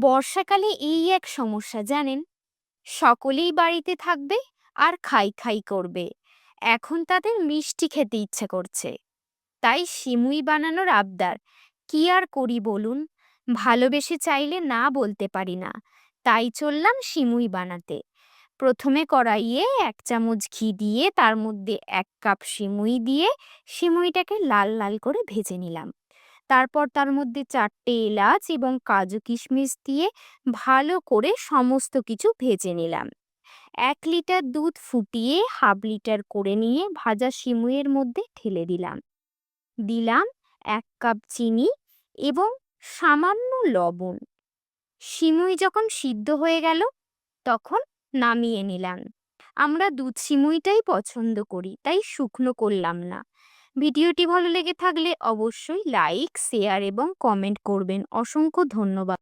বর্ষাকালে এই এক সমস্যা জানেন, সকলেই বাড়িতে থাকবে আর খাই খাই করবে। এখন তাদের মিষ্টি খেতে ইচ্ছে করছে, তাই সিমুই বানানোর আবদার। কি আর করি বলুন, ভালোবেসে চাইলে না বলতে পারি না। তাই চললাম সিমুই বানাতে। প্রথমে কড়াইয়ে 1 চামচ ঘি দিয়ে তার মধ্যে 1 কাপ সিমুই দিয়ে সিমুইটাকে লাল লাল করে ভেজে নিলাম। তারপর তার মধ্যে 4টে এলাচ এবং কাজু কিশমিশ দিয়ে ভালো করে সমস্ত কিছু ভেজে নিলাম। 1 লিটার দুধ ফুটিয়ে হাফ লিটার করে নিয়ে ভাজা সিমুইয়ের মধ্যে ঢেলে দিলাম। দিলাম 1 কাপ চিনি এবং সামান্য লবণ। সিমুই যখন সিদ্ধ হয়ে গেল তখন নামিয়ে নিলাম। আমরা দুধ সিমুইটাই পছন্দ করি, তাই শুকনো করলাম না। ভিডিওটি ভালো লেগে থাকলে অবশ্যই লাইক, শেয়ার এবং কমেন্ট করবেন। অসংখ্য ধন্যবাদ।